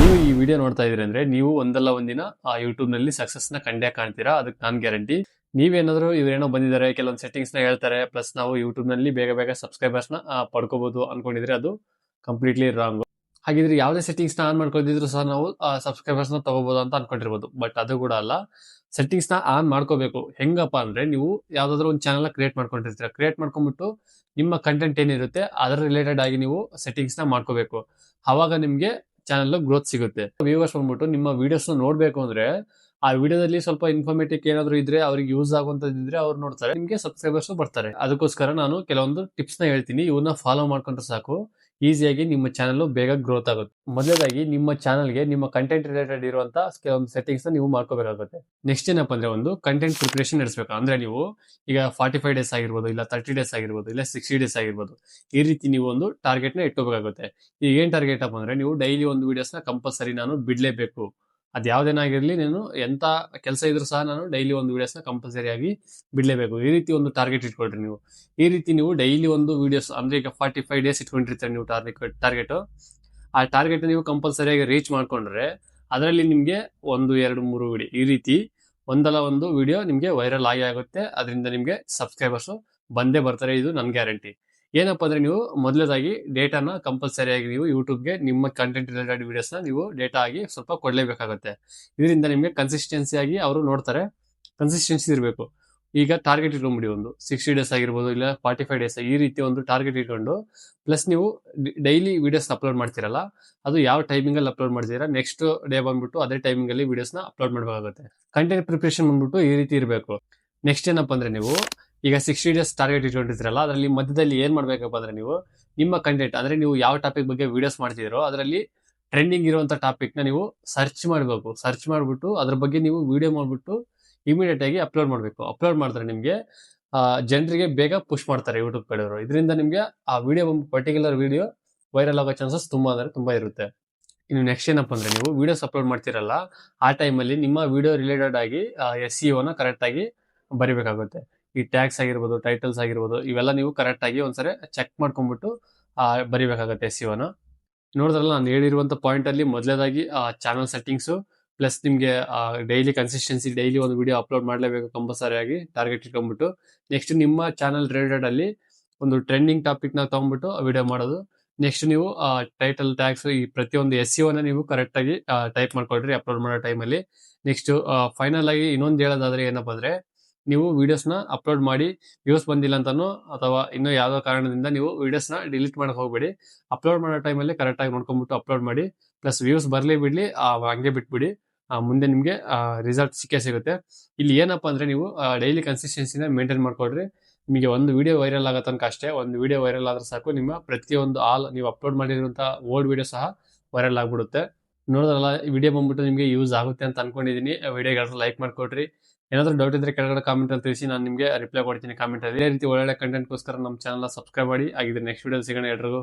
ನೀವು ಈ ವಿಡಿಯೋ ನೋಡ್ತಾ ಇದ್ರಿ ಅಂದ್ರೆ ನೀವು ಒಂದಲ್ಲ ಒಂದಿನ ಯೂಟ್ಯೂಬ್ ನಲ್ಲಿ ಸಕ್ಸಸ್ ನ ಕಂಡೇ ಕಾಣ್ತೀರಾ, ಅದಕ್ಕೆ ನಾನ್ ಗ್ಯಾರಂಟಿ. ನೀವೇನಾದ್ರೂ ಇವ್ರೇನೋ ಬಂದಿದ್ದಾರೆ, ಕೆಲವೊಂದು ಸೆಟ್ಟಿಂಗ್ಸ್ ನ ಹೇಳ್ತಾರೆ, ಪ್ಲಸ್ ನಾವು ಯೂಟ್ಯೂಬ್ ನಲ್ಲಿ ಬೇಗ ಬೇಗ ಸಬ್ಸ್ಕ್ರೈಬರ್ಸ್ ನ ಪಡ್ಕೋಬಹುದು ಅನ್ಕೊಂಡಿದ್ರೆ ಅದು ಕಂಪ್ಲೀಟ್ಲಿ ರಾಂಗ್. ಹಾಗಿದ್ರೆ ಯಾವುದೇ ಸೆಟ್ಟಿಂಗ್ಸ್ ನ ಆನ್ ಮಾಡ್ಕೊಂಡಿದ್ರು ಸಹ ನಾವು ಸಬ್ಸ್ಕ್ರೈಬರ್ಸ್ ನ ತಗೋಬಹುದು ಅಂತ ಅನ್ಕೊಂಡಿರ್ಬೋದು, ಬಟ್ ಅದು ಕೂಡ ಅಲ್ಲ. ಸೆಟ್ಟಿಂಗ್ಸ್ ನ ಆನ್ ಮಾಡ್ಕೋಬೇಕು. ಹೆಂಗಪ್ಪ ಅಂದ್ರೆ, ನೀವು ಯಾವ್ದಾದ್ರು ಒಂದು ಚಾನಲ್ ಕ್ರಿಯೇಟ್ ಮಾಡ್ಕೊಂಡಿರ್ತೀರಾ, ಕ್ರಿಯೇಟ್ ಮಾಡ್ಕೊಂಡ್ಬಿಟ್ಟು ನಿಮ್ಮ ಕಂಟೆಂಟ್ ಏನಿರುತ್ತೆ ಅದರ ರಿಲೇಟೆಡ್ ಆಗಿ ನೀವು ಸೆಟ್ಟಿಂಗ್ಸ್ ನ ಮಾಡ್ಕೋಬೇಕು. ಅವಾಗ ನಿಮ್ಗೆ ಚಾನಲ್ ಗ್ರೋತ್ ಸಿಗುತ್ತೆ. ವ್ಯೂವರ್ಸ್ ಬಂದ್ಬಿಟ್ಟು ನಿಮ್ಮ ವಿಡಿಯೋಸ್ ನೋಡ್ಬೇಕು ಅಂದ್ರೆ ಆ ವಿಡಿಯೋದಲ್ಲಿ ಸ್ವಲ್ಪ ಇನ್ಫಾರ್ಮೇಟಿವ್ ಏನಾದ್ರು ಇದ್ರೆ, ಅವ್ರಿಗೆ ಯೂಸ್ ಆಗುವಂತದಿದ್ರೆ ಅವ್ರು ನೋಡ್ತಾರೆ, ನಿಮ್ಗೆ ಸಬ್ಸ್ಕ್ರೈಬರ್ಸ್ ಬರ್ತಾರೆ. ಅದಕ್ಕೋಸ್ಕರ ನಾನು ಕೆಲವೊಂದು ಟಿಪ್ಸ್ ನ ಹೇಳ್ತೀನಿ, ಇವನ್ನ ಫಾಲೋ ಮಾಡ್ಕೊಂಡ್ರೆ ಸಾಕು, ಈಸಿಯಾಗಿ ನಿಮ್ಮ ಚಾನಲ್ ಬೇಗ ಗ್ರೋತ್ ಆಗುತ್ತೆ. ಮೊದಲನೇದಾಗಿ ನಿಮ್ಮ ಚಾನಲ್ಗೆ ನಿಮ್ಮ ಕಂಟೆಂಟ್ ರಿಲೇಟೆಡ್ ಇರುವಂತ ಕೆಲವೊಂದು ಸೆಟ್ಟಿಂಗ್ಸ್ ನ ನೀವು ಮಾಡ್ಕೋಬೇಕಾಗುತ್ತೆ. ನೆಕ್ಸ್ಟ್ ಏನಪ್ಪ ಅಂದ್ರೆ, ಒಂದು ಕಂಟೆಂಟ್ ಪ್ರಿಪರೇಷನ್ ನಡೆಸಬೇಕು. ಅಂದ್ರೆ ನೀವು ಈಗ 45 ಡೇಸ್ ಆಗಿರ್ಬೋದು, ಇಲ್ಲ 30 ಡೇಸ್ ಆಗಿರ್ಬೋದು, ಇಲ್ಲ 60 ಡೇಸ್ ಆಗಿರ್ಬೋದು, ಈ ರೀತಿ ನೀವು ಒಂದು ಟಾರ್ಗೆಟ್ ನ ಇಟ್ಕೋಬೇಕಾಗುತ್ತೆ. ಈಗ ಏನ್ ಟಾರ್ಗೆಟ್ ಅಪ್ಪ ಅಂದ್ರೆ, ನೀವು ಡೈಲಿ ಒಂದು ವಿಡಿಯೋಸ್ ನ ಕಂಪಲ್ಸರಿ ನಾನು ಬಿಡ್ಲೇಬೇಕು. ಅದ್ ಯಾವ್ದೇನಾಗಿರ್ಲಿ, ನೀನು ಎಂತ ಕೆಲಸ ಇದ್ರು ಸಹ ನಾನು ಡೈಲಿ ಒಂದು ವಿಡಿಯೋಸ್ ನ ಕಂಪಲ್ಸರಿ ಆಗಿ ಬಿಡ್ಲೇಬೇಕು. ಈ ರೀತಿ ಒಂದು ಟಾರ್ಗೆಟ್ ಇಟ್ಕೊಳ್ರಿ ನೀವು. ಈ ರೀತಿ ನೀವು ಡೈಲಿ ಒಂದು ವಿಡಿಯೋಸ್ ಅಂದ್ರೆ, ಈಗ 45 ಡೇಸ್ ಇಟ್ಕೊಂಡಿರ್ತೀರ ನೀವು ಟಾರ್ಗೆಟ್. ಆ ಟಾರ್ಗೆಟ್ ನೀವು ಕಂಪಲ್ಸರಿ ಆಗಿ ರೀಚ್ ಮಾಡ್ಕೊಂಡ್ರೆ ಅದರಲ್ಲಿ ನಿಮ್ಗೆ 1, 2, 3 ವಿಡಿಯೋ ಈ ರೀತಿ ಒಂದಲ್ಲ ಒಂದು ವಿಡಿಯೋ ನಿಮ್ಗೆ ವೈರಲ್ ಆಗಿ ಆಗುತ್ತೆ. ಅದರಿಂದ ನಿಮ್ಗೆ ಸಬ್ಸ್ಕ್ರೈಬರ್ಸ್ ಬಂದೇ ಬರ್ತಾರೆ, ಇದು ನನ್ ಗ್ಯಾರಂಟಿ. ಏನಪ್ಪ ಅಂದ್ರೆ, ನೀವು ಮೊದಲನೇದಾಗಿ ಡೇಟಾನ ಕಂಪಲ್ಸರಿ ಆಗಿ ನೀವು ಯೂಟ್ಯೂಬ್ಗೆ ನಿಮ್ಮ ಕಂಟೆಂಟ್ ರಿಲೇಟೆಡ್ ವಿಡಿಯೋಸ್ ನ ನೀವು ಡೇಟಾ ಆಗಿ ಸ್ವಲ್ಪ ಕೊಡ್ಲೇಬೇಕಾಗುತ್ತೆ. ಇದರಿಂದ ನಿಮ್ಗೆ ಕನ್ಸಿಸ್ಟೆನ್ಸಿ ಆಗಿ ಅವರು ನೋಡ್ತಾರೆ. ಕನ್ಸಿಸ್ಟೆನ್ಸಿ ಇರಬೇಕು. ಈಗ ಟಾರ್ಗೆಟ್ ಇಟ್ಕೊಂಡ್ಬಿಡಿ, ಒಂದು 60 ಡೇಸ್ ಆಗಿರ್ಬೋದು, ಇಲ್ಲ 45 ಡೇಸ್, ಈ ರೀತಿ ಒಂದು ಟಾರ್ಗೆಟ್ ಇಟ್ಕೊಂಡು, ಪ್ಲಸ್ ನೀವು ಡೈಲಿ ವಿಡಿಯೋಸ್ ಅಪ್ಲೋಡ್ ಮಾಡ್ತಿರಲ್ಲ, ಅದು ಯಾವ ಟೈಮಿಂಗ್ ಅಲ್ಲಿ ಅಪ್ಲೋಡ್ ಮಾಡ್ತೀರಾ, ನೆಕ್ಸ್ಟ್ ಡೇ ಬಂದ್ಬಿಟ್ಟು ಅದೇ ಟೈಮಿಂಗ್ ಅಲ್ಲಿ ವಿಡಿಯೋಸ್ ನ ಅಪ್ಲೋಡ್ ಮಾಡಬೇಕಾಗುತ್ತೆ. ಕಂಟೆಂಟ್ ಪ್ರಿಪರೇಷನ್ ಬಂದ್ಬಿಟ್ಟು ಈ ರೀತಿ ಇರಬೇಕು. ನೆಕ್ಸ್ಟ್ ಏನಪ್ಪ ಅಂದ್ರೆ, ನೀವು ಈಗ 60 ಡೇಸ್ ಟಾರ್ಗೆಟ್ ಇಟ್ಕೊಂಡಿರ್ತೀರಲ್ಲ, ಅದರಲ್ಲಿ ಮಧ್ಯದಲ್ಲಿ ಏನ್ ಮಾಡ್ಬೇಕಪ್ಪ ಅಂದ್ರೆ, ನೀವು ನಿಮ್ಮ ಕಂಟೆಂಟ್ ಅಂದ್ರೆ ನೀವು ಯಾವ ಟಾಪಿಕ್ ಬಗ್ಗೆ ವಿಡಿಯೋಸ್ ಮಾಡ್ತಿದ್ದೀರೋ ಅದರಲ್ಲಿ ಟ್ರೆಂಡಿಂಗ್ ಇರುವಂತ ಟಾಪಿಕ್ ನ ನೀವು ಸರ್ಚ್ ಮಾಡಬೇಕು. ಸರ್ಚ್ ಮಾಡ್ಬಿಟ್ಟು ಅದ್ರ ಬಗ್ಗೆ ನೀವು ವಿಡಿಯೋ ಮಾಡ್ಬಿಟ್ಟು ಇಮಿಡಿಯೇಟ್ ಆಗಿ ಅಪ್ಲೋಡ್ ಮಾಡಬೇಕು. ಅಪ್ಲೋಡ್ ಮಾಡಿದ್ರೆ ನಿಮ್ಗೆ ಜನರಿಗೆ ಬೇಗ ಪುಷ್ ಮಾಡ್ತಾರೆ ಯೂಟ್ಯೂಬ್ ಕಡೆಯವರು. ಇದರಿಂದ ನಿಮ್ಗೆ ಆ ವಿಡಿಯೋ ಪರ್ಟಿಕ್ಯುಲರ್ ವಿಡಿಯೋ ವೈರಲ್ ಆಗೋ ಚಾನ್ಸಸ್ ತುಂಬಾ ಅಂದ್ರೆ ತುಂಬಾ ಇರುತ್ತೆ. ಇನ್ನು ನೆಕ್ಸ್ಟ್ ಏನಪ್ಪ ಅಂದ್ರೆ, ನೀವು ವಿಡಿಯೋಸ್ ಅಪ್ಲೋಡ್ ಮಾಡ್ತಿರಲ್ಲ, ಆ ಟೈಮಲ್ಲಿ ನಿಮ್ಮ ವಿಡಿಯೋ ರಿಲೇಟೆಡ್ ಆಗಿ SEO ನ ಕರೆಕ್ಟ್ ಆಗಿ ಬರಿಬೇಕಾಗುತ್ತೆ. ಈ ಟ್ಯಾಗ್ಸ್ ಆಗಿರ್ಬೋದು, ಟೈಟಲ್ಸ್ ಆಗಿರ್ಬೋದು, ಇವೆಲ್ಲ ನೀವು ಕರೆಕ್ಟ್ ಆಗಿ ಒಂದ್ಸರಿ ಚೆಕ್ ಮಾಡ್ಕೊಂಡ್ಬಿಟ್ಟು ಬರಿಬೇಕಾಗುತ್ತೆ SEO ನ. ನೋಡಿದ್ರಲ್ಲ, ನಾನು ಹೇಳಿರುವಂತ ಪಾಯಿಂಟ್ ಅಲ್ಲಿ ಮೊದಲನೇದಾಗಿ ಚಾನಲ್ ಸೆಟ್ಟಿಂಗ್ಸ್, ಪ್ಲಸ್ ನಿಮ್ಗೆ ಡೈಲಿ ಕನ್ಸಿಸ್ಟೆನ್ಸಿ, ಡೈಲಿ ಒಂದು ವಿಡಿಯೋ ಅಪ್ಲೋಡ್ ಮಾಡಲೇಬೇಕು ಕಂಪಲ್ಸರಿ ಆಗಿ ಟಾರ್ಗೆಟ್ ಇಟ್ಕೊಂಡ್ಬಿಟ್ಟು. ನೆಕ್ಸ್ಟ್ ನಿಮ್ಮ ಚಾನಲ್ ರಿಲೇಟೆಡ್ ಅಲ್ಲಿ ಒಂದು ಟ್ರೆಂಡಿಂಗ್ ಟಾಪಿಕ್ ನ ತಗೊಂಡ್ಬಿಟ್ಟು ವಿಡಿಯೋ ಮಾಡೋದು. ನೆಕ್ಸ್ಟ್ ನೀವು ಟೈಟಲ್, ಟ್ಯಾಗ್ಸ್, ಈ ಪ್ರತಿಯೊಂದು SEO ನ ನೀವು ಕರೆಕ್ಟ್ ಆಗಿ ಟೈಪ್ ಮಾಡ್ಕೊಳ್ರಿ ಅಪ್ಲೋಡ್ ಮಾಡೋ ಟೈಮಲ್ಲಿ. ನೆಕ್ಸ್ಟ್ ಫೈನಲ್ ಆಗಿ ಇನ್ನೊಂದು ಹೇಳೋದಾದ್ರೆ ಏನಪ್ಪಾ ಅಂದ್ರೆ, ನೀವು ವಿಡಿಯೋಸ್ ನ ಅಪ್ಲೋಡ್ ಮಾಡಿ ವ್ಯೂಸ್ ಬಂದಿಲ್ಲ ಅಂತಾನೋ ಅಥವಾ ಇನ್ನೂ ಯಾವ್ದೋ ಕಾರಣದಿಂದ ನೀವು ವಿಡಿಯೋಸ್ ನ ಡಿಲೀಟ್ ಮಾಡಕ್ ಹೋಗ್ಬೇಡಿ. ಅಪ್ಲೋಡ್ ಮಾಡೋ ಟೈಮಲ್ಲಿ ಕರೆಕ್ಟ್ ಆಗಿ ನೋಡ್ಕೊಂಡ್ಬಿಟ್ಟು ಅಪ್ಲೋಡ್ ಮಾಡಿ. ಪ್ಲಸ್ ವ್ಯೂಸ್ ಬರ್ಲಿ ಬಿಡ್ಲಿ, ಹಂಗೆ ಬಿಟ್ಬಿಡಿ. ಮುಂದೆ ನಿಮ್ಗೆ ರಿಸಲ್ಟ್ ಸಿಕ್ಕೇ ಸಿಗುತ್ತೆ. ಇಲ್ಲಿ ಏನಪ್ಪಾ ಅಂದ್ರೆ, ನೀವು ಡೈಲಿ ಕನ್ಸಿಸ್ಟೆನ್ಸಿನ ಮೇಂಟೈನ್ ಮಾಡ್ಕೊಳ್ರಿ. ನಿಮಗೆ ಒಂದು ವಿಡಿಯೋ ವೈರಲ್ ಆಗೋ ತನಕ ಅಷ್ಟೇ. ಒಂದು ವಿಡಿಯೋ ವೈರಲ್ ಆದ್ರೆ ಸಾಕು, ನಿಮ್ಮ ಪ್ರತಿಯೊಂದು ನೀವು ಅಪ್ಲೋಡ್ ಮಾಡಿರುವಂತ ಓಲ್ಡ್ ವಿಡಿಯೋ ಸಹ ವೈರಲ್ ಆಗ್ಬಿಡುತ್ತೆ. ನೋಡಿದ್ರಲ್ಲ, ಈ ವಿಡಿಯೋ ಬಂದ್ಬಿಟ್ಟು ನಿಮ್ಗೆ ಯೂಸ್ ಆಗುತ್ತೆ ಅಂತ ಅನ್ಕೊಂಡಿದೀನಿ. ವಿಡಿಯೋಗೆ ಲೈಕ್ ಮಾಡ್ಕೊಡ್ರಿ. ಏನಾದ್ರೂ ಡೌಟ್ ಇದ್ರೆ ಕೆಳಗಡೆ ಕಾಮೆಂಟ್ ಅಲ್ಲಿ ತಿಳಿಸಿ, ನಾನು ನಿಮ್ಗೆ ರಿಪ್ಲೈ ಕೊಡ್ತೀನಿ ಕಾಮೆಂಟ್ ಅಲ್ಲಿ. ಇದೇ ರೀತಿ ಒಳ್ಳೆ ಕಂಟೆಂಟ್ಗೋಸ್ಕರ ನಮ್ಮ ಚಾನಲ್ ಸಬ್ಸ್ಕ್ರೈಬ್ ಮಾಡಿ. ಆಗಿದ್ರೆ ನೆಕ್ಸ್ಟ್ ವಿಡಿಯೋ ಸಿಗೋಣ ಎಲ್ರಿಗೂ.